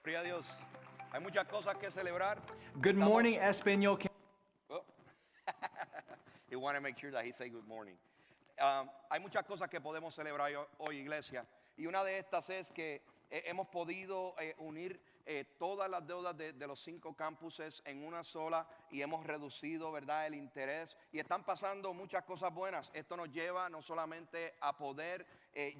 Gloria a Dios. Hay muchas cosas que celebrar. Good morning, Espanol. Oh. He wanted to make sure that he say good morning. Hay muchas cosas que podemos celebrar hoy, iglesia. Y una de estas es que hemos podido unir todas las deudas de los 5 campuses en una sola y hemos reducido, ¿verdad?, el interés. Y están pasando muchas cosas buenas. Esto nos lleva no solamente a poder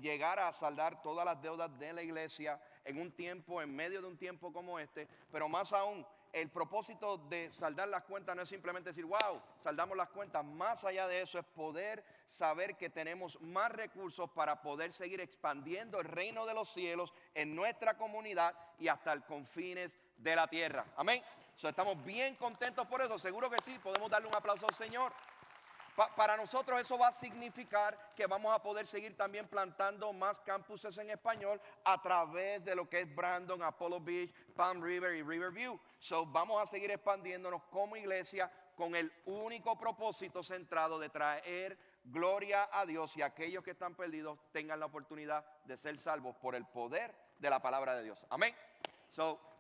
llegar a saldar todas las deudas de la iglesia en un tiempo, en medio de un tiempo como este, pero más aún, el propósito de saldar las cuentas no es simplemente decir, wow, saldamos las cuentas. Más allá de eso es poder saber que tenemos más recursos para poder seguir expandiendo el reino de los cielos en nuestra comunidad y hasta los confines de la tierra. Amén. Estamos bien contentos por eso. Seguro que sí, podemos darle un aplauso al Señor. Para nosotros eso va a significar que vamos a poder seguir también plantando más campuses en español a través de lo que es Brandon, Apollo Beach, Palm River y Riverview. Vamos a seguir expandiéndonos como iglesia con el único propósito centrado de traer gloria a Dios y aquellos que están perdidos tengan la oportunidad de ser salvos por el poder de la palabra de Dios. Amén.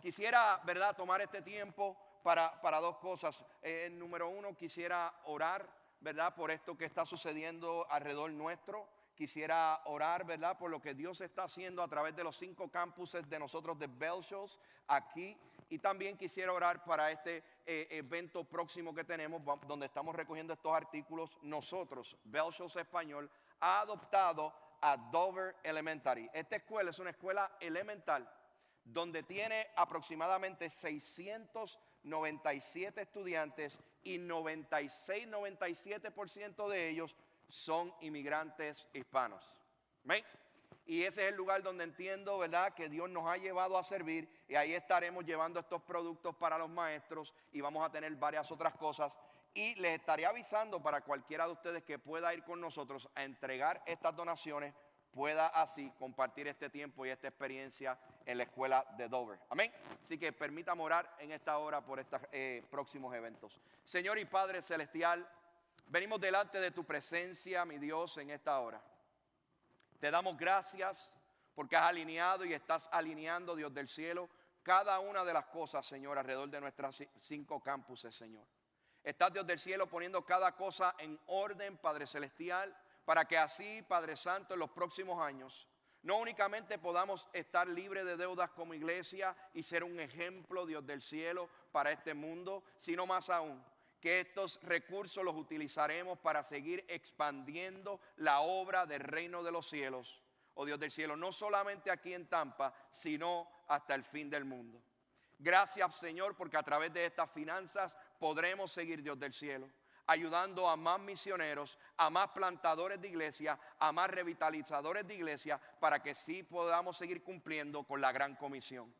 Quisiera, ¿verdad?, tomar este tiempo para dos cosas. Número uno, quisiera orar, ¿verdad?, por esto que está sucediendo alrededor nuestro. Quisiera orar, ¿verdad?, por lo que Dios está haciendo a través de los 5 campuses de nosotros de Belchos aquí. Y también quisiera orar para este evento próximo que tenemos, donde estamos recogiendo estos artículos. Nosotros, Belchos Español, ha adoptado a Dover Elementary. Esta escuela es una escuela elemental donde tiene aproximadamente 697 estudiantes y 97% de ellos son inmigrantes hispanos. ¿Amén? Y ese es el lugar donde entiendo, ¿verdad?, que Dios nos ha llevado a servir, y ahí estaremos llevando estos productos para los maestros y vamos a tener varias otras cosas. Y les estaré avisando para cualquiera de ustedes que pueda ir con nosotros a entregar estas donaciones, pueda así compartir este tiempo y esta experiencia en la escuela de Dover. Amén. Así que permítame orar en esta hora por estos próximos eventos. Señor y Padre Celestial, venimos delante de tu presencia, mi Dios, en esta hora. Te damos gracias porque has alineado y estás alineando, Dios del cielo, cada una de las cosas, Señor, alrededor de nuestras 5 campuses, Señor. Estás, Dios del cielo, poniendo cada cosa en orden, Padre Celestial, para que así, Padre Santo, en los próximos años, no únicamente podamos estar libres de deudas como iglesia y ser un ejemplo, Dios del cielo, para este mundo, sino más aún, que estos recursos los utilizaremos para seguir expandiendo la obra del reino de los cielos, oh Dios del cielo, no solamente aquí en Tampa, sino hasta el fin del mundo. Gracias, Señor, porque a través de estas finanzas podremos seguir, Dios del cielo, ayudando a más misioneros, a más plantadores de iglesia, a más revitalizadores de iglesia, para que sí podamos seguir cumpliendo con la gran comisión.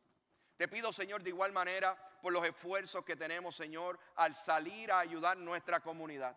Te pido, Señor, de igual manera por los esfuerzos que tenemos, Señor, al salir a ayudar nuestra comunidad.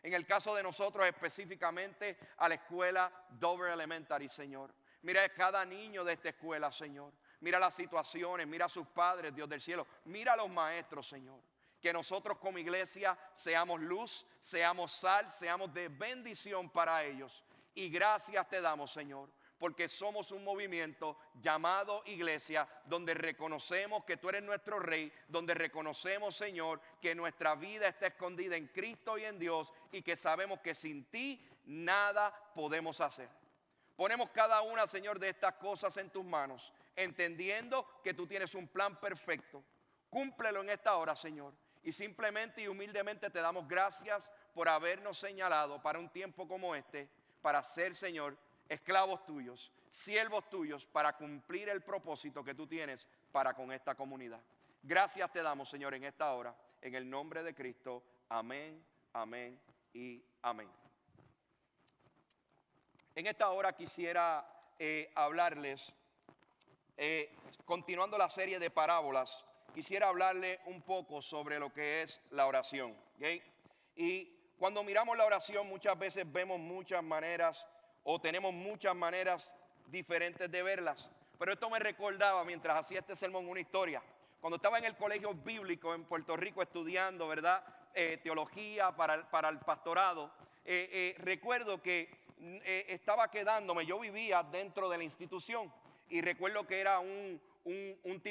En el caso de nosotros específicamente a la escuela Dover Elementary, Señor. Mira cada niño de esta escuela, Señor. Mira las situaciones, mira a sus padres, Dios del cielo. Mira a los maestros, Señor. Que nosotros como iglesia seamos luz, seamos sal, seamos de bendición para ellos. Y gracias te damos, Señor, porque somos un movimiento llamado iglesia, donde reconocemos que tú eres nuestro rey, donde reconocemos, Señor, que nuestra vida está escondida en Cristo y en Dios, y que sabemos que sin ti nada podemos hacer. Ponemos cada una, Señor, de estas cosas en tus manos, entendiendo que tú tienes un plan perfecto. Cúmplelo en esta hora, Señor. Y simplemente y humildemente te damos gracias por habernos señalado para un tiempo como este, para ser, Señor, esclavos tuyos, siervos tuyos, para cumplir el propósito que tú tienes para con esta comunidad. Gracias te damos, Señor, en esta hora, en el nombre de Cristo. Amén, amén y amén. En esta hora quisiera hablarles, continuando la serie de parábolas, quisiera hablarle un poco sobre lo que es la oración. ¿Okay? Y cuando miramos la oración, muchas veces vemos muchas maneras o tenemos muchas maneras diferentes de verlas. Pero esto me recordaba, mientras hacía este sermón, una historia. Cuando estaba en el colegio bíblico en Puerto Rico estudiando, ¿verdad?, teología para el pastorado, recuerdo que estaba quedándome, yo vivía dentro de la institución, y recuerdo que era un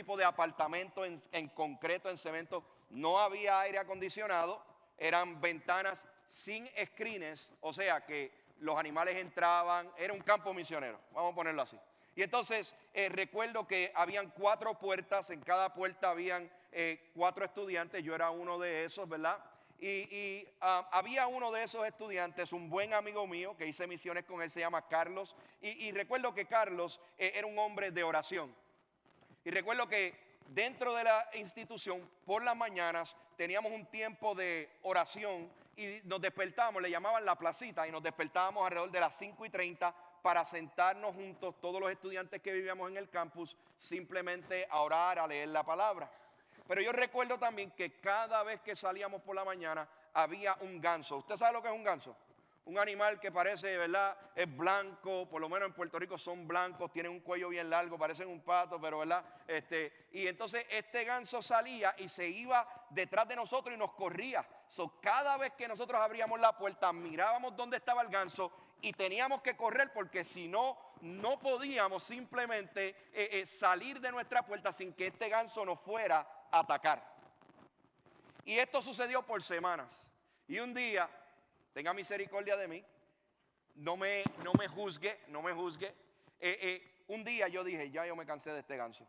tipo de apartamento en concreto, en cemento. No había aire acondicionado, eran ventanas sin screens, o sea que los animales entraban, era un campo misionero, vamos a ponerlo así. Y entonces recuerdo que habían 4 puertas, en cada puerta habían 4 estudiantes, yo era uno de esos, ¿verdad? Y había uno de esos estudiantes, un buen amigo mío, que hice misiones con él, se llama Carlos, y recuerdo que Carlos era un hombre de oración. Y recuerdo que dentro de la institución, por las mañanas, teníamos un tiempo de oración y nos despertábamos, le llamaban la placita, y nos despertábamos alrededor de las 5:30 para sentarnos juntos, todos los estudiantes que vivíamos en el campus, simplemente a orar, a leer la palabra. Pero yo recuerdo también que cada vez que salíamos por la mañana había un ganso. ¿Usted sabe lo que es un ganso? Un animal que parece, ¿verdad? Es blanco, por lo menos en Puerto Rico son blancos, tienen un cuello bien largo, parecen un pato, pero ¿verdad? Y entonces este ganso salía y se iba detrás de nosotros y nos corría. Cada vez que nosotros abríamos la puerta, mirábamos dónde estaba el ganso y teníamos que correr porque si no, no podíamos simplemente salir de nuestra puerta sin que este ganso nos fuera a atacar. Y esto sucedió por semanas. Y un día, tenga misericordia de mí, no me juzgue. Un día yo dije, ya yo me cansé de este ganso.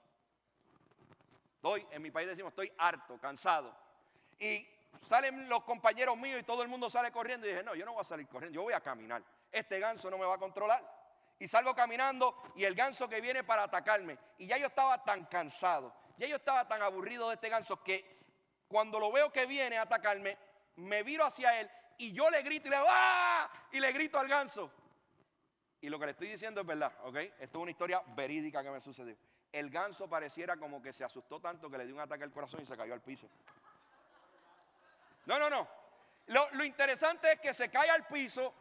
En mi país decimos, estoy harto, cansado. Y salen los compañeros míos y todo el mundo sale corriendo. Y dije, no, yo no voy a salir corriendo, yo voy a caminar. Este ganso no me va a controlar. Y salgo caminando y el ganso que viene para atacarme. Y ya yo estaba tan cansado, ya yo estaba tan aburrido de este ganso que cuando lo veo que viene a atacarme, me viro hacia él y yo le grito y le digo, ¡ah! Y le grito al ganso. Y lo que le estoy diciendo es verdad, ¿ok? Esto es una historia verídica que me sucedió. El ganso pareciera como que se asustó tanto que le dio un ataque al corazón y se cayó al piso. No. Lo interesante es que se cae al piso.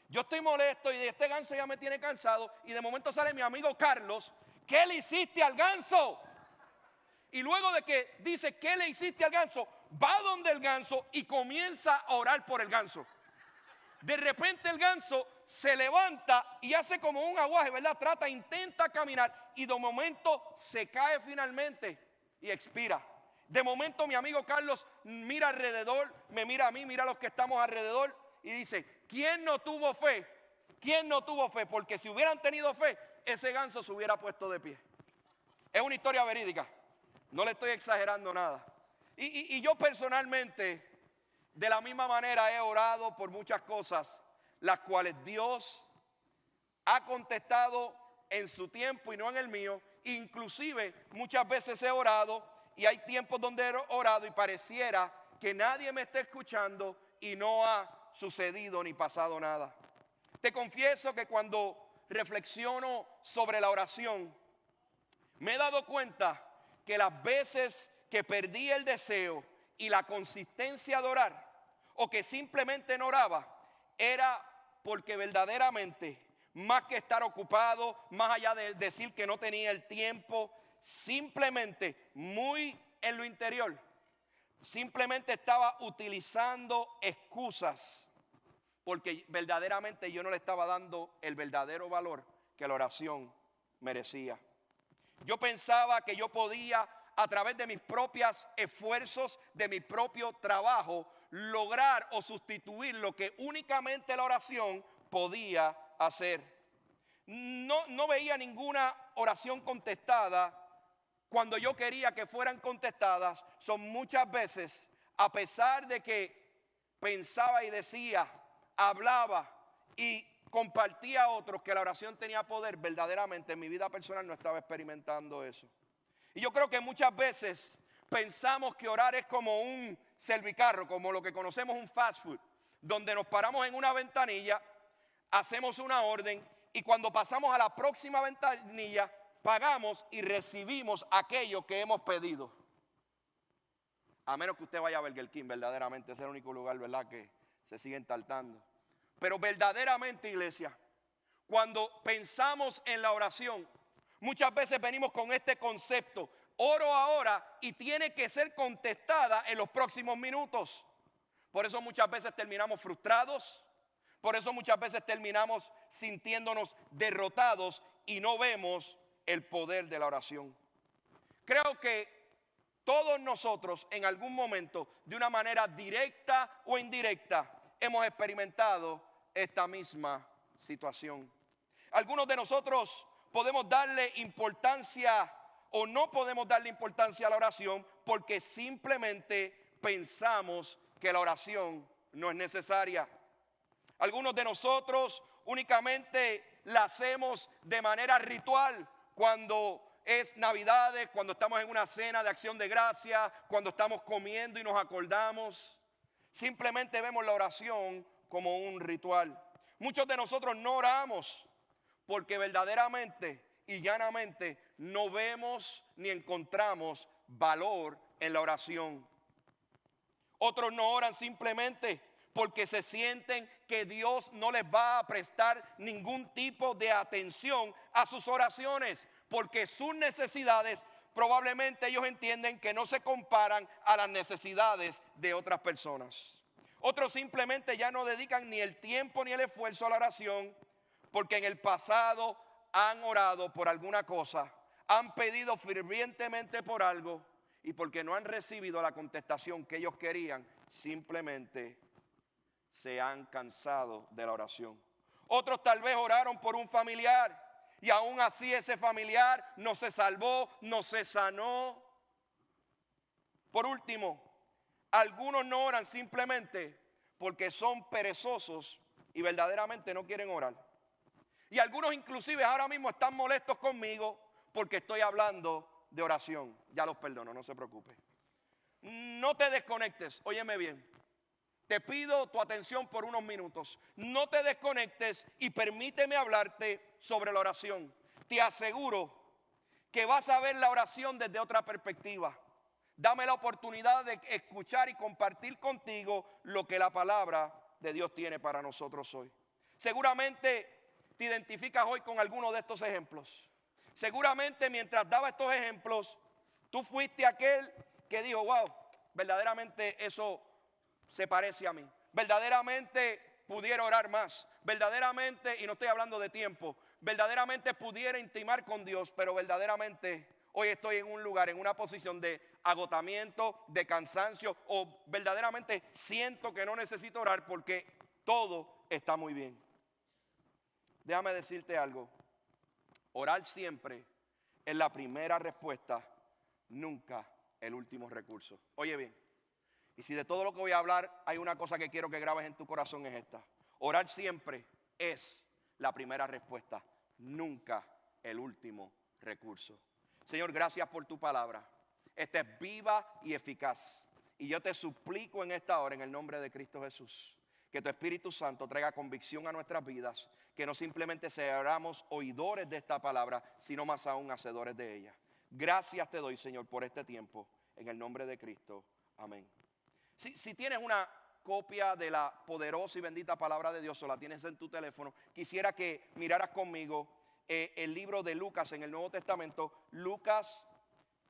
Yo estoy molesto y este ganso ya me tiene cansado. Y de momento sale mi amigo Carlos. ¿Qué le hiciste al ganso? Y luego de que dice, ¿qué le hiciste al ganso? Va donde el ganso y comienza a orar por el ganso. De repente el ganso se levanta y hace como un aguaje, ¿verdad? Intenta caminar y de momento se cae finalmente y expira. De momento mi amigo Carlos mira alrededor, me mira a mí, mira a los que estamos alrededor y dice, ¿quién no tuvo fe? ¿Quién no tuvo fe? Porque si hubieran tenido fe, ese ganso se hubiera puesto de pie. Es una historia verídica. No le estoy exagerando nada. Y yo personalmente, de la misma manera, he orado por muchas cosas, las cuales Dios ha contestado en su tiempo y no en el mío. Inclusive, muchas veces he orado y hay tiempos donde he orado y pareciera que nadie me está escuchando y no ha sucedido ni pasado nada. Te confieso que cuando reflexiono sobre la oración, me he dado cuenta que las veces que perdí el deseo y la consistencia de orar, o que simplemente no oraba, era porque verdaderamente, más que estar ocupado, más allá de decir que no tenía el tiempo, simplemente muy en lo interior, simplemente estaba utilizando excusas, porque verdaderamente yo no le estaba dando el verdadero valor que la oración merecía. Yo pensaba que yo podía, a través de mis propios esfuerzos, de mi propio trabajo, lograr o sustituir lo que únicamente la oración podía hacer. No veía ninguna oración contestada cuando yo quería que fueran contestadas. Son muchas veces, a pesar de que pensaba y decía, hablaba y compartía a otros que la oración tenía poder, verdaderamente en mi vida personal no estaba experimentando eso. Y yo creo que muchas veces pensamos que orar es como un servicarro, como lo que conocemos un fast food, donde nos paramos en una ventanilla, hacemos una orden y cuando pasamos a la próxima ventanilla pagamos y recibimos aquello que hemos pedido. A menos que usted vaya a Burger King, verdaderamente ese es el único lugar, ¿verdad?, que se siguen tartando. Pero verdaderamente, iglesia, cuando pensamos en la oración, muchas veces venimos con este concepto: oro ahora y tiene que ser contestada en los próximos minutos. Por eso muchas veces terminamos frustrados, por eso muchas veces terminamos sintiéndonos derrotados y no vemos el poder de la oración. Creo que todos nosotros en algún momento, de una manera directa o indirecta, hemos experimentado esta misma situación. Algunos de nosotros podemos darle importancia o no podemos darle importancia a la oración porque simplemente pensamos que la oración no es necesaria. Algunos de nosotros únicamente la hacemos de manera ritual cuando es Navidades, cuando estamos en una cena de acción de gracia, cuando estamos comiendo y nos acordamos. Simplemente vemos la oración como un ritual. Muchos de nosotros no oramos porque verdaderamente y llanamente no vemos ni encontramos valor en la oración. Otros no oran simplemente porque se sienten que Dios no les va a prestar ningún tipo de atención a sus oraciones, porque sus necesidades probablemente ellos entienden que no se comparan a las necesidades de otras personas. Otros simplemente ya no dedican ni el tiempo ni el esfuerzo a la oración porque en el pasado han orado por alguna cosa, han pedido fervientemente por algo y porque no han recibido la contestación que ellos querían, simplemente se han cansado de la oración. Otros tal vez oraron por un familiar y aún así ese familiar no se salvó, no se sanó. Por último, algunos no oran simplemente porque son perezosos y verdaderamente no quieren orar. Y algunos inclusive ahora mismo están molestos conmigo porque estoy hablando de oración. Ya los perdono, no se preocupe. No te desconectes, óyeme bien. Te pido tu atención por unos minutos. No te desconectes y permíteme hablarte sobre la oración. Te aseguro que vas a ver la oración desde otra perspectiva. Dame la oportunidad de escuchar y compartir contigo lo que la palabra de Dios tiene para nosotros hoy. Seguramente te identificas hoy con alguno de estos ejemplos. Seguramente mientras daba estos ejemplos, tú fuiste aquel que dijo, wow, verdaderamente eso se parece a mí. Verdaderamente pudiera orar más. Verdaderamente, y no estoy hablando de tiempo, verdaderamente pudiera intimar con Dios, pero verdaderamente hoy estoy en un lugar, en una posición de agotamiento, de cansancio, o verdaderamente siento que no necesito orar porque todo está muy bien. Déjame decirte algo. Orar siempre es la primera respuesta, nunca el último recurso. Oye bien, y si de todo lo que voy a hablar hay una cosa que quiero que grabes en tu corazón es esta. Orar siempre es la primera respuesta, nunca el último recurso. Señor, gracias por tu palabra. Esta es viva y eficaz. Y yo te suplico en esta hora, en el nombre de Cristo Jesús, que tu Espíritu Santo traiga convicción a nuestras vidas, que no simplemente seamos oidores de esta palabra, sino más aún hacedores de ella. Gracias te doy, Señor, por este tiempo, en el nombre de Cristo. Amén. Si tienes una copia de la poderosa y bendita palabra de Dios o la tienes en tu teléfono, quisiera que miraras conmigo el libro de Lucas en el Nuevo Testamento, Lucas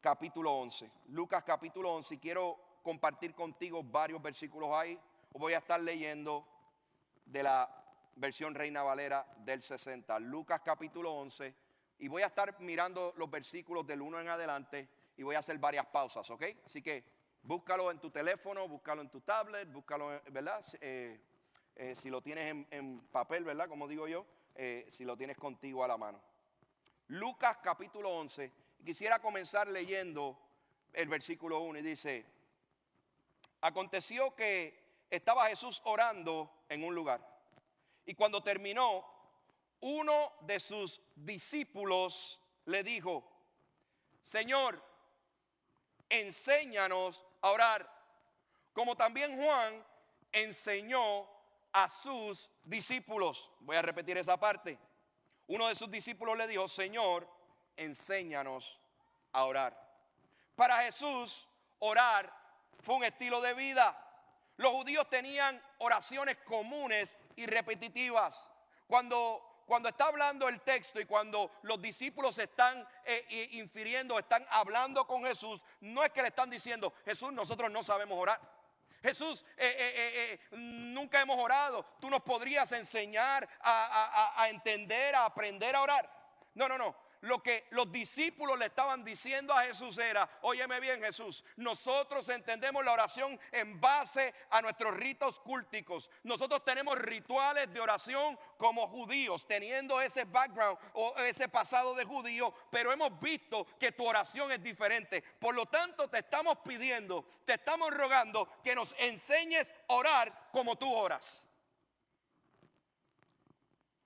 capítulo 11. Lucas capítulo 11, y quiero compartir contigo varios versículos ahí. Voy a estar leyendo de la versión Reina Valera del 60, Lucas capítulo 11, y voy a estar mirando los versículos del 1 en adelante y voy a hacer varias pausas, ¿ok? Así que búscalo en tu teléfono, búscalo en tu tablet, búscalo, ¿verdad? Si lo tienes en papel, ¿verdad? Como digo yo, si lo tienes contigo a la mano. Lucas capítulo 11, quisiera comenzar leyendo el versículo 1 y dice: aconteció que estaba Jesús orando en un lugar, y cuando terminó, uno de sus discípulos le dijo: Señor, enséñanos a orar, como también Juan enseñó a sus discípulos. Voy a repetir esa parte. Uno de sus discípulos le dijo: Señor, enséñanos a orar. Para Jesús, orar fue un estilo de vida. Los judíos tenían oraciones comunes y repetitivas. Cuando está hablando el texto y cuando los discípulos están infiriendo, están hablando con Jesús, no es que le están diciendo: Jesús, nosotros no sabemos orar. Jesús, nunca hemos orado. Tú nos podrías enseñar a entender, a aprender a orar. No. lo que los discípulos le estaban diciendo a Jesús era: óyeme bien, Jesús, nosotros entendemos la oración en base a nuestros ritos cúlticos. Nosotros tenemos rituales de oración como judíos, teniendo ese background o ese pasado de judío, pero hemos visto que tu oración es diferente. Por lo tanto, te estamos pidiendo, te estamos rogando que nos enseñes a orar como tú oras.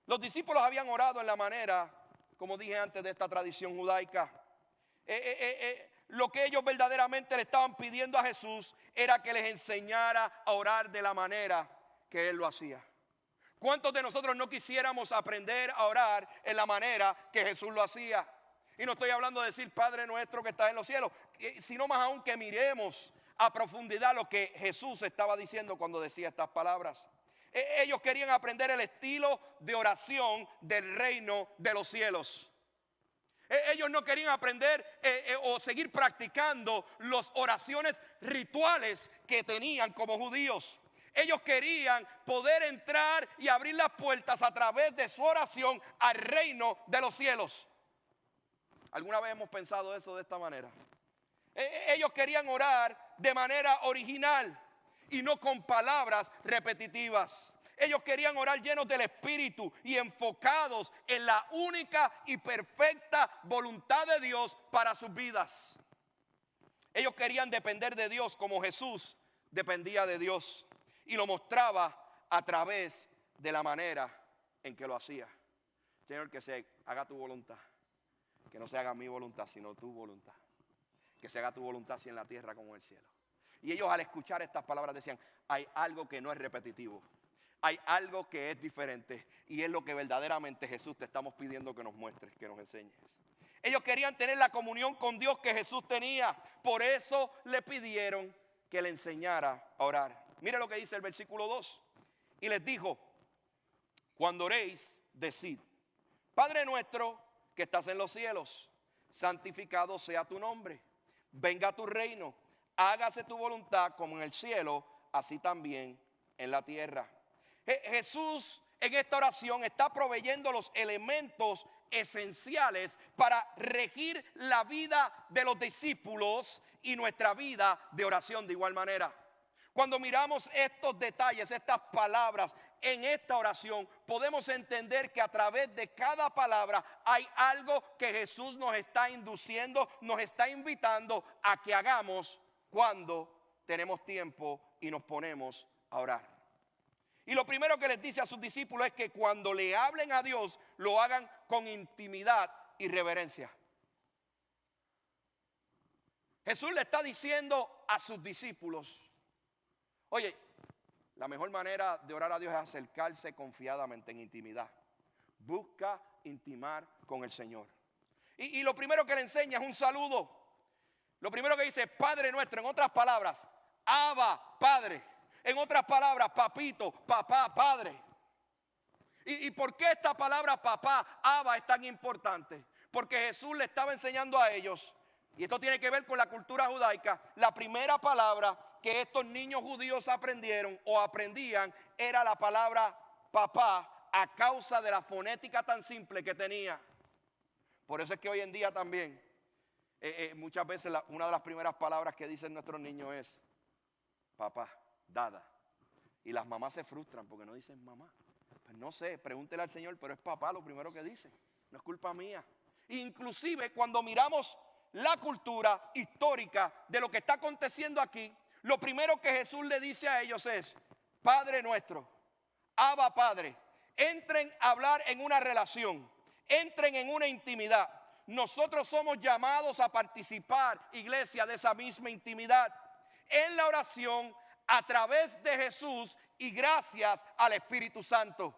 Los discípulos habían orado en la manera, como dije antes, de esta tradición judaica. Lo que ellos verdaderamente le estaban pidiendo a Jesús era que les enseñara a orar de la manera que Él lo hacía. ¿Cuántos de nosotros no quisiéramos aprender a orar en la manera que Jesús lo hacía? Y no estoy hablando de decir Padre nuestro que estás en los cielos, sino más aún que miremos a profundidad lo que Jesús estaba diciendo cuando decía estas palabras. Ellos querían aprender el estilo de oración del reino de los cielos. Ellos no querían aprender o seguir practicando las oraciones rituales que tenían como judíos. Ellos querían poder entrar y abrir las puertas a través de su oración al reino de los cielos. ¿Alguna vez hemos pensado eso de esta manera? Ellos querían orar de manera original y no con palabras repetitivas. Ellos querían orar llenos del Espíritu y enfocados en la única y perfecta voluntad de Dios para sus vidas. Ellos querían depender de Dios como Jesús dependía de Dios, y lo mostraba a través de la manera en que lo hacía. Señor, que se haga tu voluntad, que no se haga mi voluntad, sino tu voluntad. Que se haga tu voluntad así en la tierra como en el cielo. Y ellos, al escuchar estas palabras, decían: hay algo que no es repetitivo, hay algo que es diferente, y es lo que verdaderamente, Jesús, te estamos pidiendo que nos muestres, que nos enseñes. Ellos querían tener la comunión con Dios que Jesús tenía. Por eso le pidieron que le enseñara a orar. Mire lo que dice el versículo 2. Y les dijo: cuando oréis, decid: Padre nuestro que estás en los cielos, santificado sea tu nombre. Venga tu reino, hágase tu voluntad como en el cielo, así también en la tierra. Jesús en esta oración está proveyendo los elementos esenciales para regir la vida de los discípulos y nuestra vida de oración de igual manera. Cuando miramos estos detalles, estas palabras en esta oración, podemos entender que a través de cada palabra hay algo que Jesús nos está induciendo, nos está invitando a que hagamos cuando tenemos tiempo y nos ponemos a orar. Y lo primero que les dice a sus discípulos es que cuando le hablen a Dios, lo hagan con intimidad y reverencia. Jesús le está diciendo a sus discípulos: oye, la mejor manera de orar a Dios es acercarse confiadamente en intimidad. Busca intimar con el Señor. Y lo primero que le enseña es un saludo. Lo primero que dice: Padre nuestro. En otras palabras, Abba, Padre. En otras palabras, papito, papá, padre. ¿Y por qué esta palabra papá, Abba, es tan importante? Porque Jesús le estaba enseñando a ellos, y esto tiene que ver con la cultura judaica, la primera palabra que estos niños judíos aprendieron o aprendían era la palabra papá, a causa de la fonética tan simple que tenía. Por eso es que hoy en día también muchas veces una de las primeras palabras que dicen nuestros niños es papá, dada. Y las mamás se frustran porque no dicen mamá. Pues no sé, pregúntele al Señor, pero es papá lo primero que dice. No es culpa mía. Inclusive cuando miramos la cultura histórica de lo que está aconteciendo aquí, lo primero que Jesús le dice a ellos es: Padre nuestro, Abba Padre. Entren a hablar en una relación, entren en una intimidad. Nosotros somos llamados a participar, iglesia, de esa misma intimidad en la oración a través de Jesús y gracias al Espíritu Santo.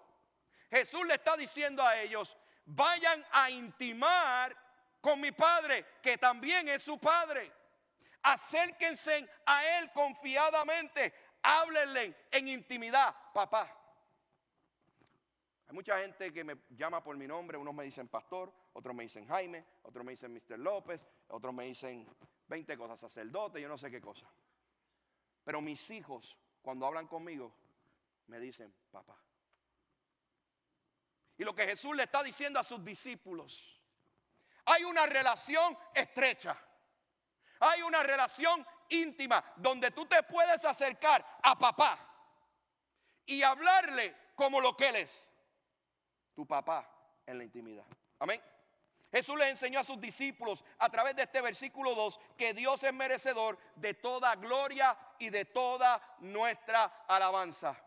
Jesús le está diciendo a ellos: vayan a intimar con mi Padre, que también es su Padre. Acérquense a Él confiadamente, háblenle en intimidad, papá. Hay mucha gente que me llama por mi nombre. Unos me dicen pastor, otros me dicen Jaime, otros me dicen Mr. López, otros me dicen 20 cosas, sacerdote, yo no sé qué cosa. Pero mis hijos, cuando hablan conmigo, me dicen papá. Y lo que Jesús le está diciendo a sus discípulos: Hay una relación estrecha. Hay una relación íntima donde tú te puedes acercar a papá y hablarle como lo que él es, tu papá en la intimidad. Amén. Jesús les enseñó a sus discípulos a través de este versículo 2 que Dios es merecedor de toda gloria y de toda nuestra alabanza.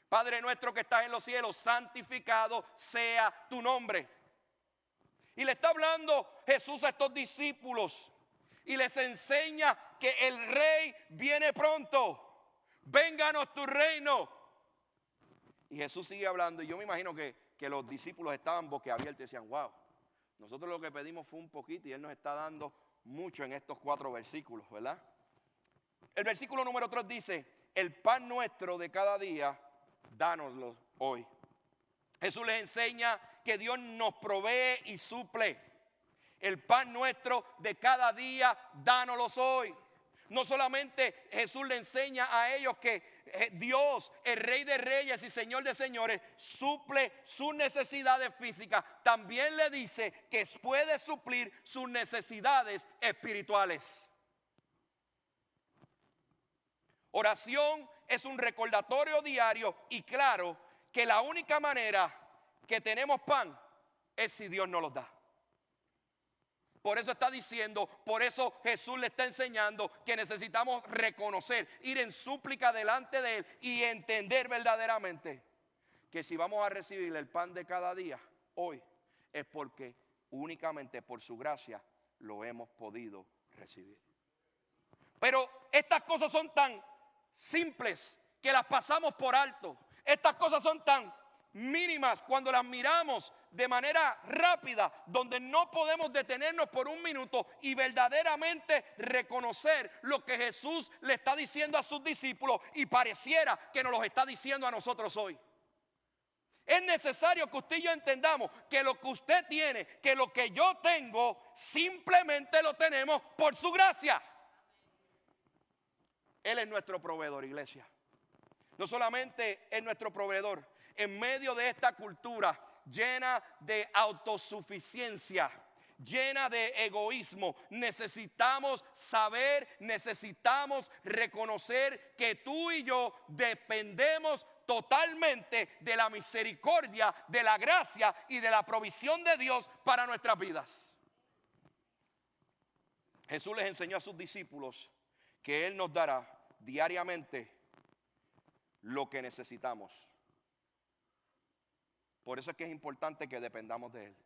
Padre nuestro que estás en los cielos, santificado sea tu nombre. Y le está hablando Jesús a estos discípulos y les enseña que el rey viene pronto. Vénganos tu reino. Y Jesús sigue hablando y yo me imagino que los discípulos estaban boquiabiertos y decían, wow, nosotros lo que pedimos fue un poquito y Él nos está dando mucho en estos 4 versículos, ¿verdad? El versículo número 3 dice, el pan nuestro de cada día, dánoslo hoy. Jesús les enseña que Dios nos provee y suple. El pan nuestro de cada día, dánoslo hoy. No solamente Jesús le enseña a ellos que Dios, el Rey de Reyes y Señor de Señores, suple sus necesidades físicas. También le dice que puede suplir sus necesidades espirituales. Oración es un recordatorio diario y claro que la única manera que tenemos pan es si Dios nos lo da. Por eso está diciendo, por eso Jesús le está enseñando que necesitamos reconocer, ir en súplica delante de Él y entender verdaderamente que si vamos a recibir el pan de cada día hoy es porque únicamente por su gracia lo hemos podido recibir. Pero estas cosas son tan simples que las pasamos por alto. Estas cosas son tan mínimas cuando las miramos de manera rápida, donde no podemos detenernos por un minuto y verdaderamente reconocer lo que Jesús le está diciendo a sus discípulos y pareciera que nos lo está diciendo a nosotros hoy. Es necesario que usted y yo entendamos que lo que usted tiene, que lo que yo tengo, simplemente lo tenemos por su gracia. Él es nuestro proveedor, iglesia. No solamente es nuestro proveedor, en medio de esta cultura llena de autosuficiencia, llena de egoísmo, necesitamos saber, necesitamos reconocer que tú y yo dependemos totalmente de la misericordia, de la gracia y de la provisión de Dios para nuestras vidas. Jesús les enseñó a sus discípulos que Él nos dará diariamente lo que necesitamos. Por eso es que es importante que dependamos de Él.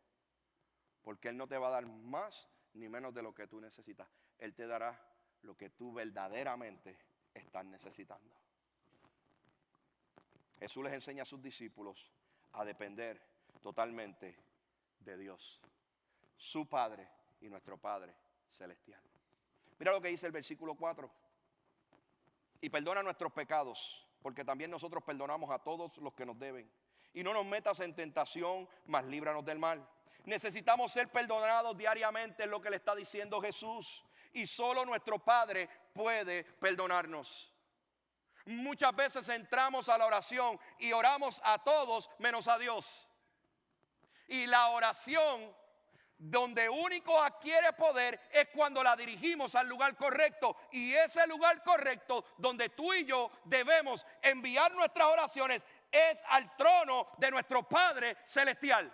Porque Él no te va a dar más ni menos de lo que tú necesitas. Él te dará lo que tú verdaderamente estás necesitando. Jesús les enseña a sus discípulos a depender totalmente de Dios, su Padre y nuestro Padre celestial. Mira lo que dice el versículo 4. Y perdona nuestros pecados, porque también nosotros perdonamos a todos los que nos deben. Y no nos metas en tentación, mas líbranos del mal. Necesitamos ser perdonados diariamente, es lo que le está diciendo Jesús. Y solo nuestro Padre puede perdonarnos. Muchas veces entramos a la oración y oramos a todos menos a Dios. Y la oración donde único adquiere poder es cuando la dirigimos al lugar correcto. Y ese lugar correcto donde tú y yo debemos enviar nuestras oraciones es al trono de nuestro Padre celestial.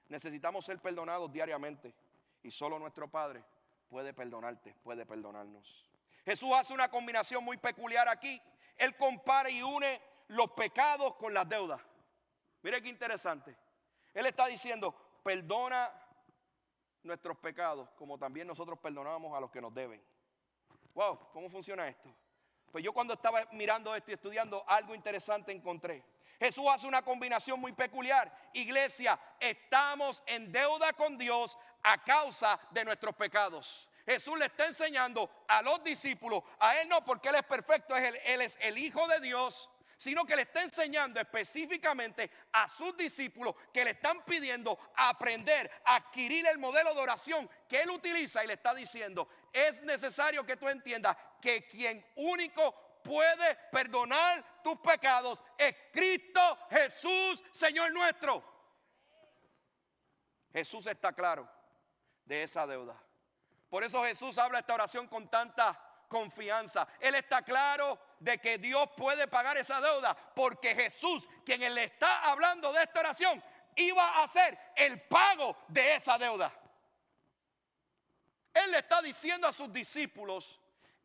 Necesitamos ser perdonados diariamente y solo nuestro Padre puede perdonarte, puede perdonarnos. Jesús hace una combinación muy peculiar aquí. Él compara y une los pecados con las deudas. Mire qué interesante. Él está diciendo, perdona nuestros pecados como también nosotros perdonamos a los que nos deben. Wow, ¿cómo funciona esto? Pues yo cuando estaba mirando esto y estudiando, algo interesante encontré. Jesús hace una combinación muy peculiar. Iglesia, estamos en deuda con Dios a causa de nuestros pecados. Jesús le está enseñando a los discípulos, a Él no porque Él es perfecto, Él es el Hijo de Dios, sino que le está enseñando específicamente a sus discípulos que le están pidiendo aprender, a adquirir el modelo de oración que Él utiliza y le está diciendo, es necesario que tú entiendas que quien único puede perdonar tus pecados es Cristo Jesús, Señor nuestro. Jesús está claro de esa deuda. Por eso Jesús habla esta oración con tanta confianza. Él está claro de que Dios puede pagar esa deuda, porque Jesús, quien le está hablando de esta oración, iba a hacer el pago de esa deuda. Él le está diciendo a sus discípulos: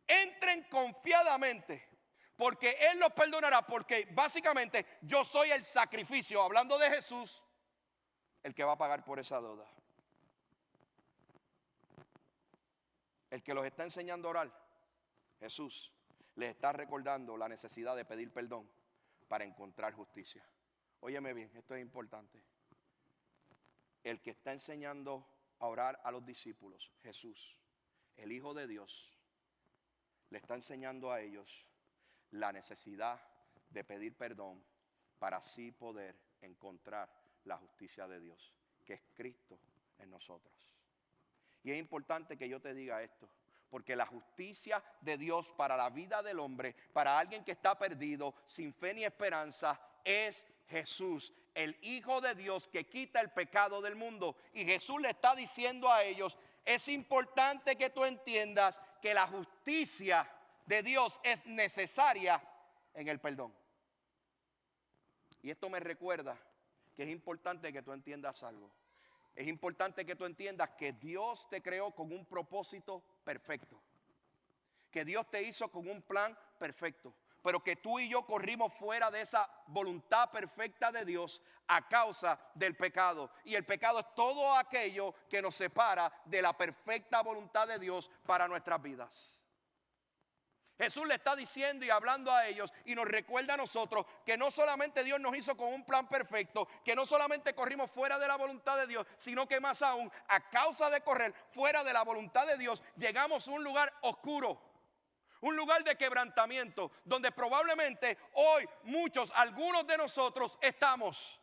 entren confiadamente, porque Él los perdonará, porque básicamente yo soy el sacrificio, hablando de Jesús, el que va a pagar por esa deuda. El que los está enseñando a orar, Jesús, les está recordando la necesidad de pedir perdón para encontrar justicia. Óyeme bien, esto es importante. El que está enseñando a orar a los discípulos, Jesús, el Hijo de Dios, le está enseñando a ellos la necesidad de pedir perdón para así poder encontrar la justicia de Dios, que es Cristo en nosotros. Y es importante que yo te diga esto, porque la justicia de Dios para la vida del hombre, para alguien que está perdido, sin fe ni esperanza, es Jesús, el Hijo de Dios que quita el pecado del mundo. Y Jesús le está diciendo a ellos: es importante que tú entiendas que la justicia de Dios es necesaria en el perdón. Y esto me recuerda que es importante que tú entiendas algo. Es importante que tú entiendas que Dios te creó con un propósito perfecto, que Dios te hizo con un plan perfecto, pero que tú y yo corrimos fuera de esa voluntad perfecta de Dios a causa del pecado. Y el pecado es todo aquello que nos separa de la perfecta voluntad de Dios para nuestras vidas. Jesús le está diciendo y hablando a ellos, y nos recuerda a nosotros que no solamente Dios nos hizo con un plan perfecto, que no solamente corrimos fuera de la voluntad de Dios, sino que más aún, a causa de correr fuera de la voluntad de Dios, llegamos a un lugar oscuro, un lugar de quebrantamiento, donde probablemente hoy algunos de nosotros estamos,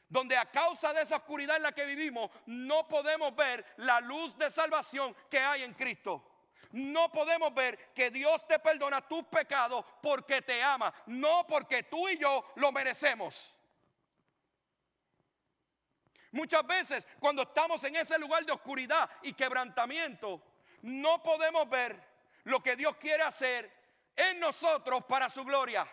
donde a causa de esa oscuridad en la que vivimos no podemos ver la luz de salvación que hay en Cristo. No podemos ver que Dios te perdona tus pecados porque te ama, no porque tú y yo lo merecemos. Muchas veces cuando estamos en ese lugar de oscuridad y quebrantamiento, no podemos ver lo que Dios quiere hacer en nosotros para su gloria.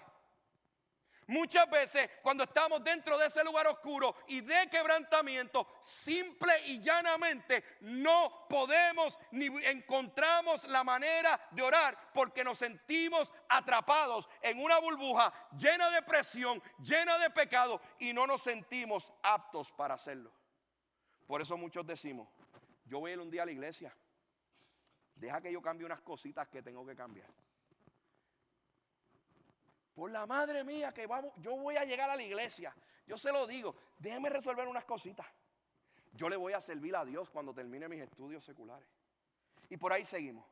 Muchas veces cuando estamos dentro de ese lugar oscuro y de quebrantamiento, simple y llanamente no podemos ni encontramos la manera de orar, porque nos sentimos atrapados en una burbuja llena de presión, llena de pecado, y no nos sentimos aptos para hacerlo. Por eso muchos decimos: yo voy a ir un día a la iglesia, deja que yo cambie unas cositas que tengo que cambiar. Por la madre mía que vamos, yo voy a llegar a la iglesia. Yo se lo digo, déjeme resolver unas cositas. Yo le voy a servir a Dios cuando termine mis estudios seculares. Y por ahí seguimos,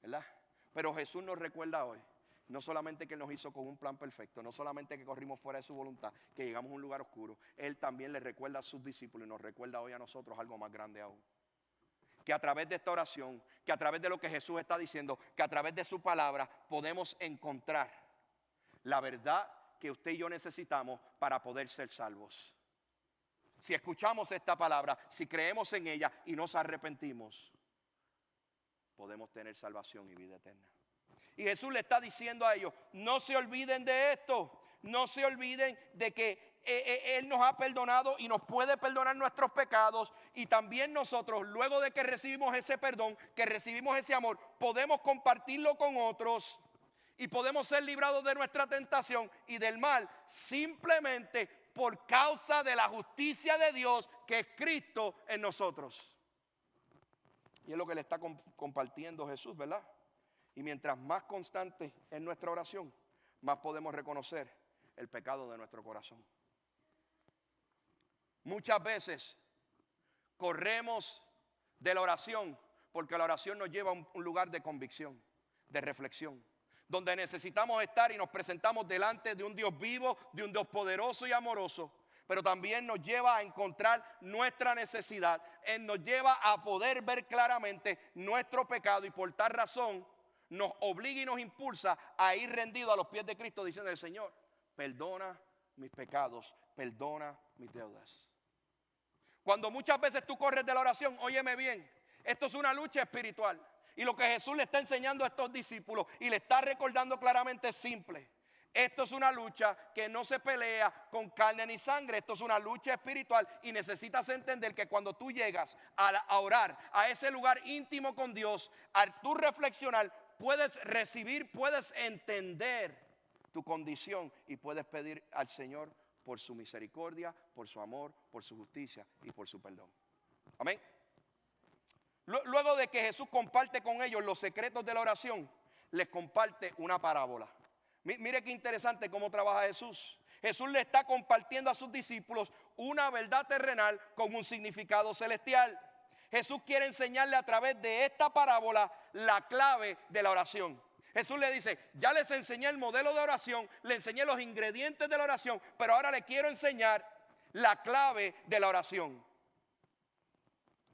¿verdad? Pero Jesús nos recuerda hoy, no solamente que Él nos hizo con un plan perfecto, no solamente que corrimos fuera de su voluntad, que llegamos a un lugar oscuro. Él también le recuerda a sus discípulos y nos recuerda hoy a nosotros algo más grande aún. Que a través de esta oración, que a través de lo que Jesús está diciendo, que a través de su palabra podemos encontrar la verdad que usted y yo necesitamos para poder ser salvos. Si escuchamos esta palabra, si creemos en ella y nos arrepentimos, podemos tener salvación y vida eterna. Y Jesús le está diciendo a ellos: no se olviden de esto, no se olviden de que Él nos ha perdonado y nos puede perdonar nuestros pecados. Y también nosotros, luego de que recibimos ese perdón, que recibimos ese amor, podemos compartirlo con otros. Y podemos ser librados de nuestra tentación y del mal simplemente por causa de la justicia de Dios que es Cristo en nosotros. Y es lo que le está compartiendo Jesús, ¿verdad? Y mientras más constante es nuestra oración, más podemos reconocer el pecado de nuestro corazón. Muchas veces corremos de la oración porque la oración nos lleva a un lugar de convicción, de reflexión, donde necesitamos estar y nos presentamos delante de un Dios vivo, de un Dios poderoso y amoroso, pero también nos lleva a encontrar nuestra necesidad, nos lleva a poder ver claramente nuestro pecado, y por tal razón nos obliga y nos impulsa a ir rendidos a los pies de Cristo, diciendo: el Señor, perdona mis pecados, perdona mis deudas. Cuando muchas veces tú corres de la oración, óyeme bien, esto es una lucha espiritual. Y lo que Jesús le está enseñando a estos discípulos y le está recordando claramente es simple. Esto es una lucha que no se pelea con carne ni sangre. Esto es una lucha espiritual y necesitas entender que cuando tú llegas a orar, a ese lugar íntimo con Dios, al tú reflexionar, puedes recibir, puedes entender tu condición y puedes pedir al Señor por su misericordia, por su amor, por su justicia y por su perdón. Amén. Luego de que Jesús comparte con ellos los secretos de la oración, les comparte una parábola. Mire qué interesante cómo trabaja Jesús. Jesús le está compartiendo a sus discípulos una verdad terrenal con un significado celestial. Jesús quiere enseñarle a través de esta parábola la clave de la oración. Jesús le dice, ya les enseñé el modelo de oración, le enseñé los ingredientes de la oración, pero ahora le quiero enseñar la clave de la oración.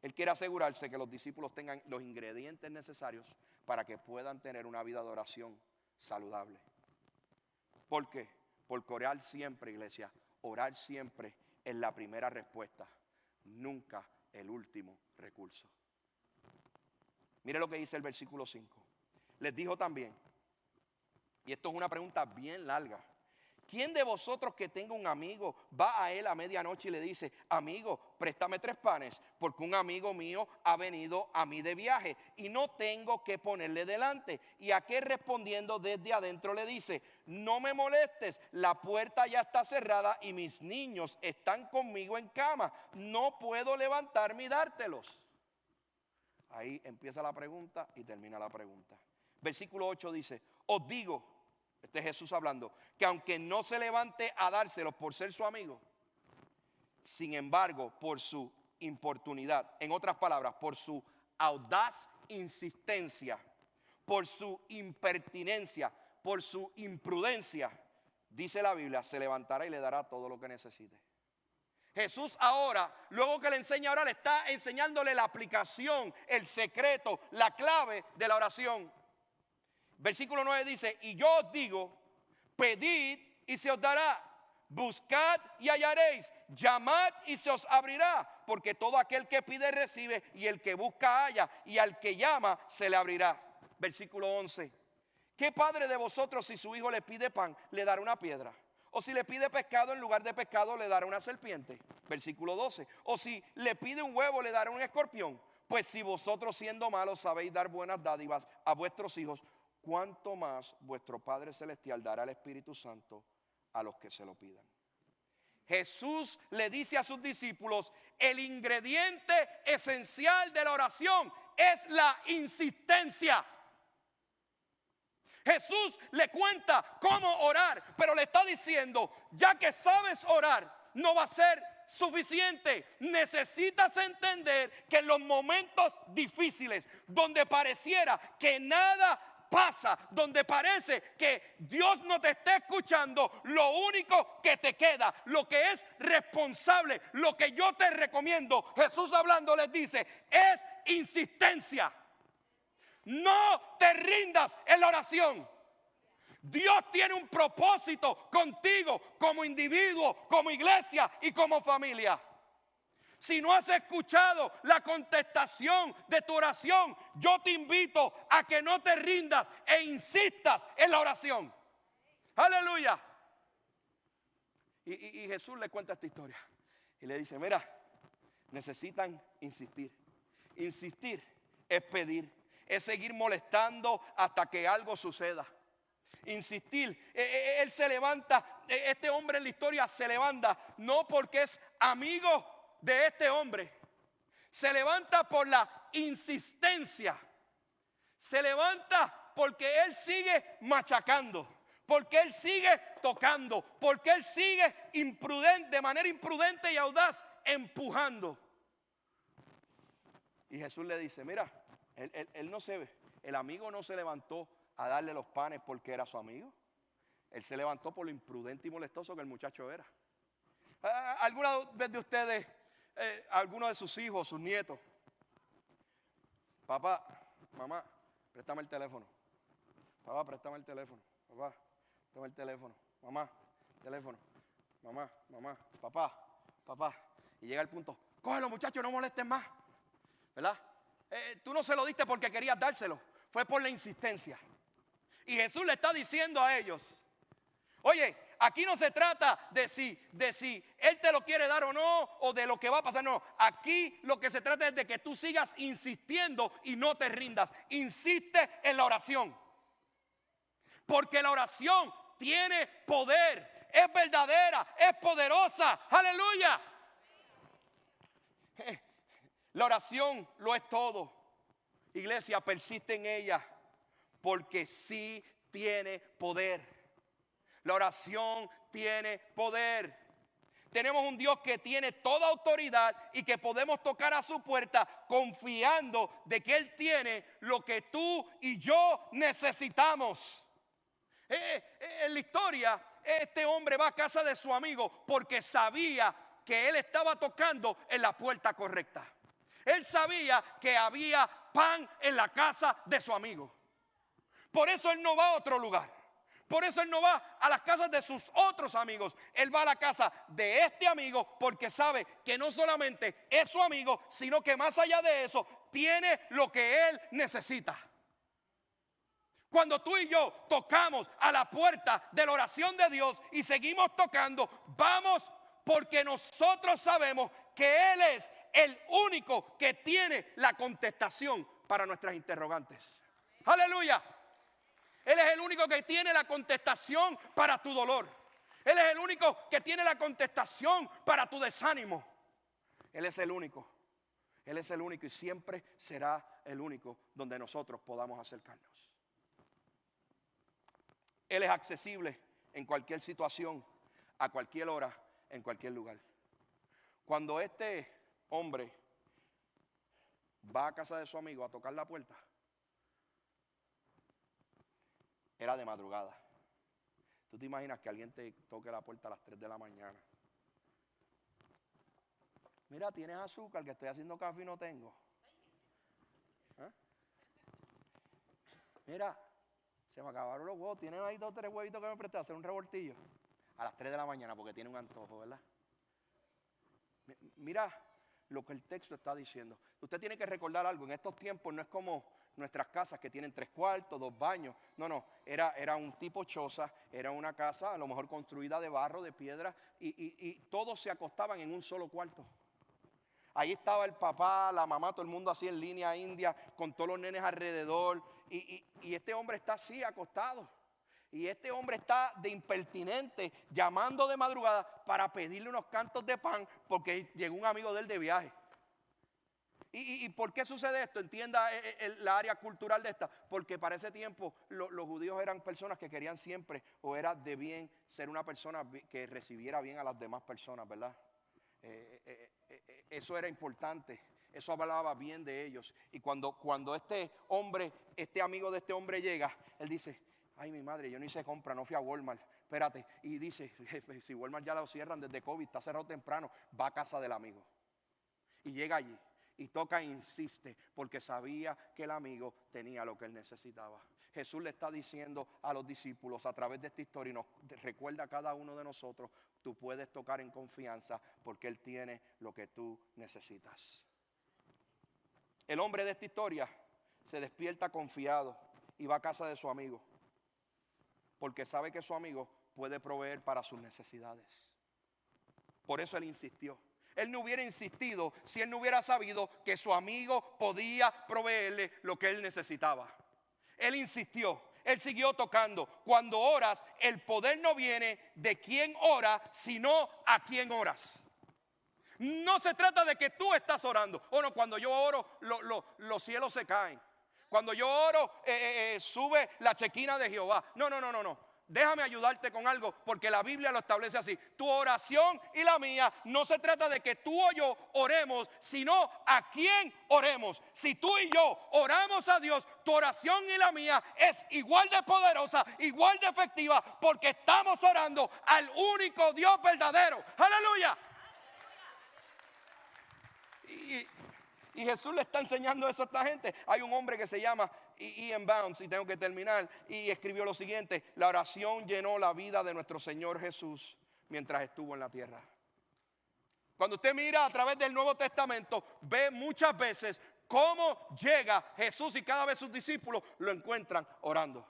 Él quiere asegurarse que los discípulos tengan los ingredientes necesarios para que puedan tener una vida de oración saludable. ¿Por qué? Porque orar siempre, iglesia, orar siempre es la primera respuesta, nunca el último recurso. Mire lo que dice el versículo 5. Les dijo también, y esto es una pregunta bien larga, ¿quién de vosotros que tenga un amigo va a él a medianoche y le dice, amigo, préstame 3 panes, porque un amigo mío ha venido a mí de viaje y no tengo que ponerle delante? Y aquel respondiendo desde adentro le dice, no me molestes, la puerta ya está cerrada y mis niños están conmigo en cama, no puedo levantarme y dártelos. Ahí empieza la pregunta y termina la pregunta. Versículo 8 dice, os digo, este es Jesús hablando, que aunque no se levante a dárselos por ser su amigo, sin embargo, por su importunidad, en otras palabras, por su audaz insistencia, por su impertinencia, por su imprudencia, dice la Biblia, se levantará y le dará todo lo que necesite. Jesús ahora, luego que le enseña a orar, está enseñándole la aplicación, el secreto, la clave de la oración. Versículo 9 dice, y yo os digo, pedid y se os dará, buscad y hallaréis, llamad y se os abrirá, porque todo aquel que pide recibe, y el que busca halla, y al que llama se le abrirá. Versículo 11, ¿qué padre de vosotros si su hijo le pide pan, le dará una piedra? O si le pide pescado, en lugar de pescado le dará una serpiente. Versículo 12, o si le pide un huevo, le dará un escorpión. Pues si vosotros siendo malos sabéis dar buenas dádivas a vuestros hijos, cuánto más vuestro Padre Celestial dará al Espíritu Santo a los que se lo pidan. Jesús le dice a sus discípulos, el ingrediente esencial de la oración es la insistencia. Jesús le cuenta cómo orar, pero le está diciendo, ya que sabes orar, no va a ser suficiente. Necesitas entender que en los momentos difíciles, donde pareciera que nada pasa, donde parece que Dios no te está escuchando, lo único que te queda, lo que es responsable, lo que yo te recomiendo, Jesús hablando les dice, es insistencia. No te rindas en la oración. Dios tiene un propósito contigo como individuo, como iglesia y como familia. Si no has escuchado la contestación de tu oración, yo te invito a que no te rindas e insistas en la oración. Aleluya. Y Jesús le cuenta esta historia y le dice, mira, necesitan insistir. Insistir es pedir, es seguir molestando hasta que algo suceda. Insistir, él se levanta, este hombre en la historia se levanta no porque es amigo de este hombre, se levanta por la insistencia, se levanta porque él sigue machacando, porque él sigue tocando, porque él sigue imprudente, de manera imprudente y audaz, empujando. Y Jesús le dice, mira, él no se ve, el amigo no se levantó a darle los panes porque era su amigo. Él se levantó por lo imprudente y molestoso que el muchacho era. ¿Alguna vez de ustedes, alguno de sus hijos, sus nietos, papá, mamá, préstame el teléfono, papá, préstame el teléfono, papá, préstame el teléfono, mamá, teléfono, mamá, papá, y llega el punto, cógelo muchachos, no molesten más, ¿verdad? Tú no se lo diste porque querías dárselo, fue por la insistencia. Y Jesús le está diciendo a ellos, oye, aquí no se trata de si Él te lo quiere dar o no, o de lo que va a pasar, no. Aquí lo que se trata es de que tú sigas insistiendo y no te rindas. Insiste en la oración. Porque la oración tiene poder, es verdadera, es poderosa. ¡Aleluya! La oración lo es todo. Iglesia, persiste en ella, porque sí tiene poder. La oración tiene poder. Tenemos un Dios que tiene toda autoridad y que podemos tocar a su puerta confiando de que Él tiene lo que tú y yo necesitamos. En la historia, este hombre va a casa de su amigo porque sabía que él estaba tocando en la puerta correcta. Él sabía que había pan en la casa de su amigo. Por eso él no va a otro lugar. Por eso él no va a las casas de sus otros amigos. Él va a la casa de este amigo porque sabe que no solamente es su amigo, sino que más allá de eso, tiene lo que él necesita. Cuando tú y yo tocamos a la puerta de la oración de Dios y seguimos tocando, vamos porque nosotros sabemos que Él es el único que tiene la contestación para nuestras interrogantes. Aleluya. Él es el único que tiene la contestación para tu dolor. Él es el único que tiene la contestación para tu desánimo. Él es el único. Él es el único y siempre será el único donde nosotros podamos acercarnos. Él es accesible en cualquier situación, a cualquier hora, en cualquier lugar. Cuando este hombre va a casa de su amigo a tocar la puerta, era de madrugada. ¿Tú te imaginas que alguien te toque la puerta a las 3 de la mañana? Mira, ¿tienes azúcar? Que estoy haciendo café y no tengo. ¿Ah? Mira, se me acabaron los huevos. ¿Tienes ahí 2 o 3 huevitos que me presté a hacer un revoltillo? A las 3 de la mañana porque tiene un antojo, ¿verdad? Mira lo que el texto está diciendo. Usted tiene que recordar algo. En estos tiempos no es como nuestras casas que tienen 3 cuartos, 2 baños. No, era un tipo choza. Era una casa a lo mejor construida de barro, de piedra. Y todos se acostaban en un solo cuarto. Ahí estaba el papá, la mamá, todo el mundo así en línea india, con todos los nenes alrededor. Y este hombre está así acostado. Y este hombre está de impertinente llamando de madrugada para pedirle unos cantos de pan porque llegó un amigo de él de viaje. ¿Y por qué sucede esto? Entienda la área cultural de esta. Porque para ese tiempo los judíos eran personas que querían siempre, o era de bien ser una persona que recibiera bien a las demás personas, ¿verdad? Eso era importante. Eso hablaba bien de ellos. Y cuando este hombre, este amigo de este hombre llega, él dice: ay, mi madre, yo no hice compra, no fui a Walmart. Espérate. Y dice: jefe, si Walmart ya lo cierran desde COVID, está cerrado temprano, va a casa del amigo. Y llega allí y toca e insiste porque sabía que el amigo tenía lo que él necesitaba. Jesús le está diciendo a los discípulos a través de esta historia y nos recuerda a cada uno de nosotros: tú puedes tocar en confianza porque Él tiene lo que tú necesitas. El hombre de esta historia se despierta confiado y va a casa de su amigo porque sabe que su amigo puede proveer para sus necesidades. Por eso él insistió. Él no hubiera insistido si él no hubiera sabido que su amigo podía proveerle lo que él necesitaba. Él insistió, él siguió tocando. Cuando oras, el poder no viene de quién ora, sino a quién oras. No se trata de que tú estás orando. No, cuando yo oro, los cielos se caen. Cuando yo oro, sube la chequina de Jehová. No. Déjame ayudarte con algo, porque la Biblia lo establece así. Tu oración y la mía no se trata de que tú o yo oremos, sino a quién oremos. Si tú y yo oramos a Dios, tu oración y la mía es igual de poderosa, igual de efectiva, porque estamos orando al único Dios verdadero. ¡Aleluya! Y Jesús le está enseñando eso a esta gente. Hay un hombre que se llama Ian Bounds, y tengo que terminar, y escribió lo siguiente: la oración llenó la vida de nuestro Señor Jesús mientras estuvo en la tierra. Cuando usted mira a través del Nuevo Testamento, ve muchas veces cómo llega Jesús y cada vez sus discípulos lo encuentran orando.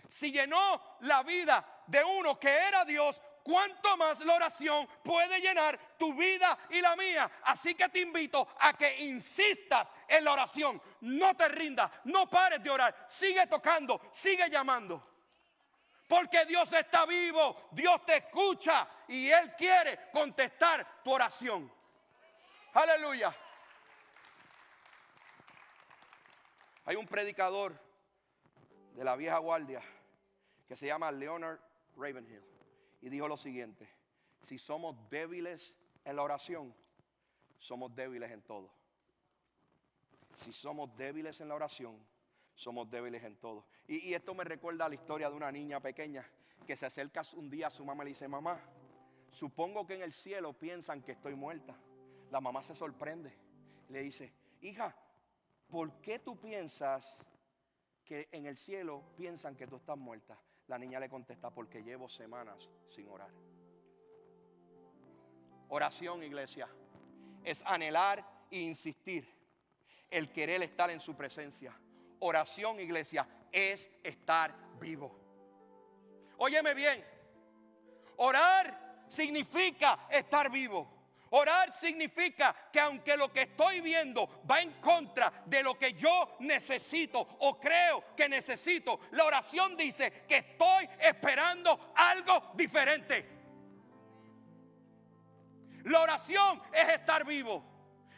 Si llenó la vida de uno que era Dios, ¿cuánto más la oración puede llenar tu vida y la mía? Así que te invito a que insistas en la oración. No te rindas, no pares de orar. Sigue tocando, sigue llamando. Porque Dios está vivo, Dios te escucha y Él quiere contestar tu oración. Aleluya. Hay un predicador de la vieja guardia que se llama Leonard Ravenhill y dijo lo siguiente: si somos débiles en la oración, somos débiles en todo. Si somos débiles en la oración, somos débiles en todo. Y esto me recuerda a la historia de una niña pequeña que se acerca un día a su mamá y le dice: mamá, supongo que en el cielo piensan que estoy muerta. La mamá se sorprende y le dice: hija, ¿por qué tú piensas que en el cielo piensan que tú estás muerta? La niña le contesta: porque llevo semanas sin orar. Oración, iglesia, es anhelar e insistir, el querer estar en su presencia. Oración, iglesia, es estar vivo. Óyeme bien, orar significa estar vivo. Orar significa que aunque lo que estoy viendo va en contra de lo que yo necesito o creo que necesito, la oración dice que estoy esperando algo diferente. La oración es estar vivo.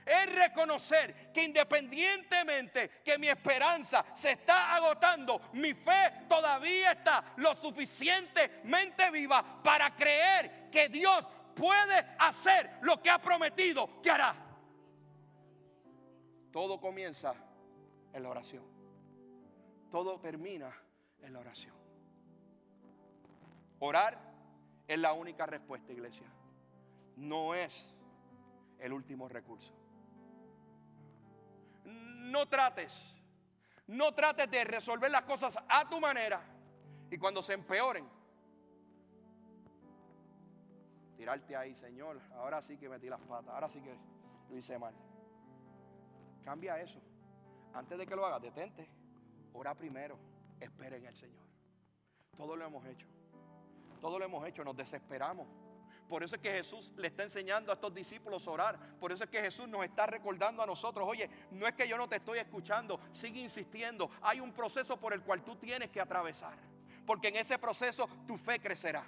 Es reconocer que independientemente que mi esperanza se está agotando, mi fe todavía está lo suficientemente viva para creer que Dios puede hacer lo que ha prometido que hará. Todo comienza en la oración. Todo termina en la oración. Orar es la única respuesta, iglesia. No es el último recurso. No trates de resolver las cosas a tu manera y cuando se empeoren, tirarte ahí: Señor, ahora sí que metí las patas, ahora sí que lo hice mal. Cambia eso. Antes de que lo hagas, detente, ora primero, espera en el Señor. Todo lo hemos hecho, nos desesperamos. Por eso es que Jesús le está enseñando a estos discípulos a orar. Por eso es que Jesús nos está recordando a nosotros: oye, no es que yo no te estoy escuchando, sigue insistiendo. Hay un proceso por el cual tú tienes que atravesar, porque en ese proceso tu fe crecerá.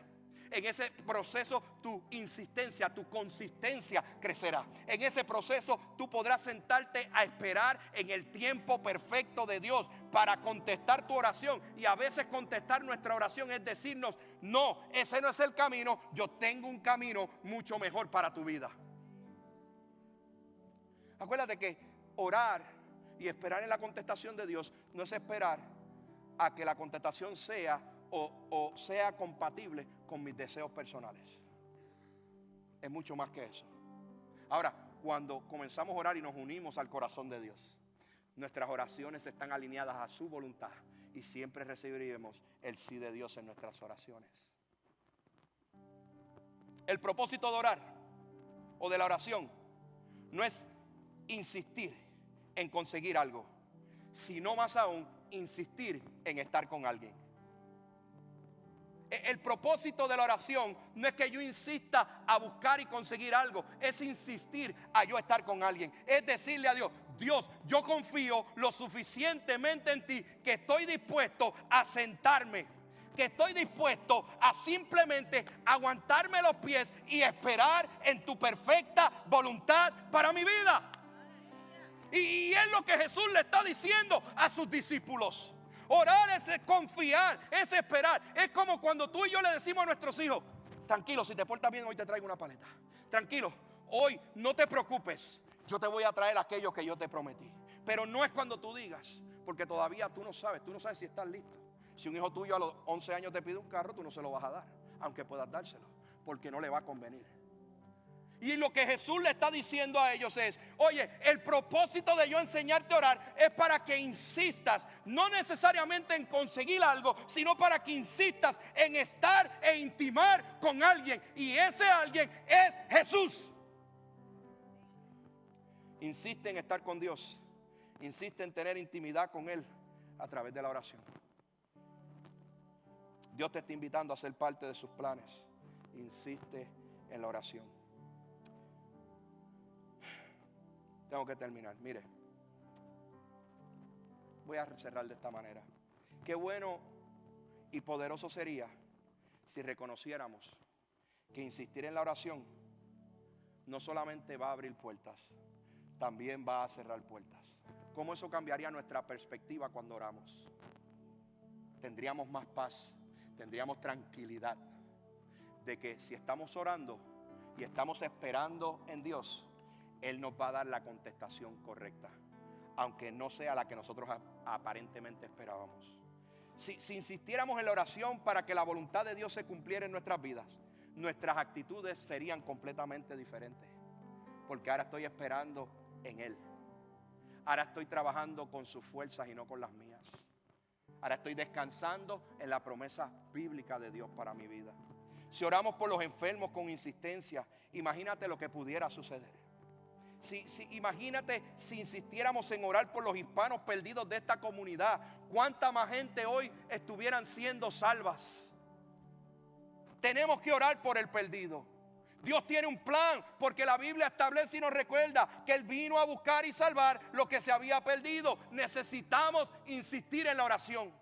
En ese proceso tu insistencia, tu consistencia crecerá. En ese proceso tú podrás sentarte a esperar en el tiempo perfecto de Dios para contestar tu oración. Y a veces contestar nuestra oración es decirnos: no, ese no es el camino, yo tengo un camino mucho mejor para tu vida. Acuérdate que orar y esperar en la contestación de Dios no es esperar a que la contestación sea o sea compatible con mis deseos personales. Es mucho más que eso. Ahora, cuando comenzamos a orar y nos unimos al corazón de Dios, nuestras oraciones están alineadas a su voluntad y siempre recibiremos el sí de Dios en nuestras oraciones. El propósito de orar o de la oración no es insistir en conseguir algo, sino más aún insistir en estar con alguien. El propósito de la oración no es que yo insista a buscar y conseguir algo, es insistir a yo estar con alguien. Es decirle a Dios: Dios, yo confío lo suficientemente en ti que estoy dispuesto a sentarme, que estoy dispuesto a simplemente aguantarme los pies y esperar en tu perfecta voluntad para mi vida. Y es lo que Jesús le está diciendo a sus discípulos. Orar es confiar, es esperar. Es como cuando tú y yo le decimos a nuestros hijos: tranquilo, si te portas bien hoy te traigo una paleta. Tranquilo, hoy no te preocupes, yo te voy a traer aquello que yo te prometí. Pero no es cuando tú digas, porque todavía tú no sabes si estás listo. Si un hijo tuyo a los 11 años te pide un carro, tú no se lo vas a dar, aunque puedas dárselo, porque no le va a convenir. Y lo que Jesús le está diciendo a ellos es: oye, el propósito de yo enseñarte a orar es para que insistas, no necesariamente en conseguir algo, sino para que insistas en estar e intimar con alguien. Y ese alguien es Jesús. Insiste en estar con Dios. Insiste en tener intimidad con Él a través de la oración. Dios te está invitando a ser parte de sus planes. Insiste en la oración. Tengo que terminar. Mire, voy a cerrar de esta manera. Qué bueno y poderoso sería si reconociéramos que insistir en la oración no solamente va a abrir puertas, también va a cerrar puertas. ¿Cómo eso cambiaría nuestra perspectiva cuando oramos? Tendríamos más paz, tendríamos tranquilidad de que si estamos orando y estamos esperando en Dios, Él nos va a dar la contestación correcta, aunque no sea la que nosotros aparentemente esperábamos. Si insistiéramos en la oración para que la voluntad de Dios se cumpliera en nuestras vidas, nuestras actitudes serían completamente diferentes, porque ahora estoy esperando en Él. Ahora estoy trabajando con sus fuerzas y no con las mías. Ahora estoy descansando en la promesa bíblica de Dios para mi vida. Si oramos por los enfermos con insistencia, imagínate lo que pudiera suceder. Imagínate si insistiéramos en orar por los hispanos perdidos de esta comunidad, cuánta más gente hoy estuvieran siendo salvas. Tenemos que orar por el perdido. Dios tiene un plan, porque la Biblia establece y nos recuerda que Él vino a buscar y salvar lo que se había perdido. Necesitamos insistir en la oración.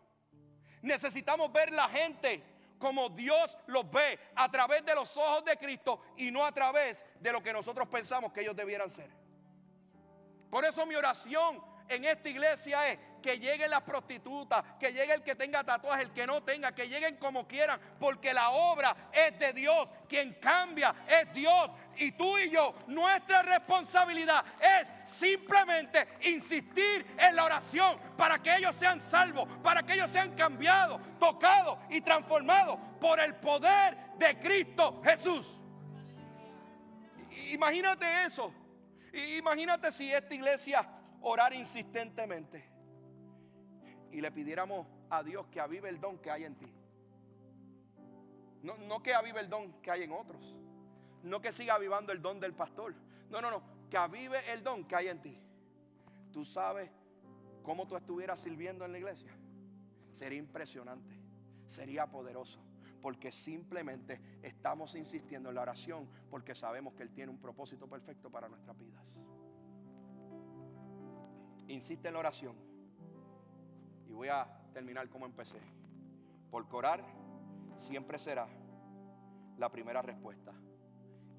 Necesitamos ver la gente como Dios los ve, a través de los ojos de Cristo y no a través de lo que nosotros pensamos que ellos debieran ser. Por eso mi oración en esta iglesia es que lleguen las prostitutas, que llegue el que tenga tatuajes, el que no tenga, que lleguen como quieran, porque la obra es de Dios. Quien cambia es Dios. Y tú y yo, nuestra responsabilidad es simplemente insistir en la oración para que ellos sean salvos, para que ellos sean cambiados, tocados y transformados por el poder de Cristo Jesús. Imagínate eso. Imagínate si esta iglesia orara insistentemente y le pidiéramos a Dios que avive el don que hay en ti. No que avive el don que hay en otros. No que siga avivando el don del pastor. No, que avive el don que hay en ti. Tú sabes cómo tú estuvieras sirviendo en la iglesia. Sería impresionante, sería poderoso, porque simplemente estamos insistiendo en la oración, porque sabemos que Él tiene un propósito perfecto para nuestras vidas. Insiste en la oración. Y voy a terminar como empecé. Porque orar siempre será la primera respuesta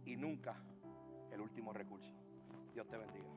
y nunca el último recurso. Dios te bendiga.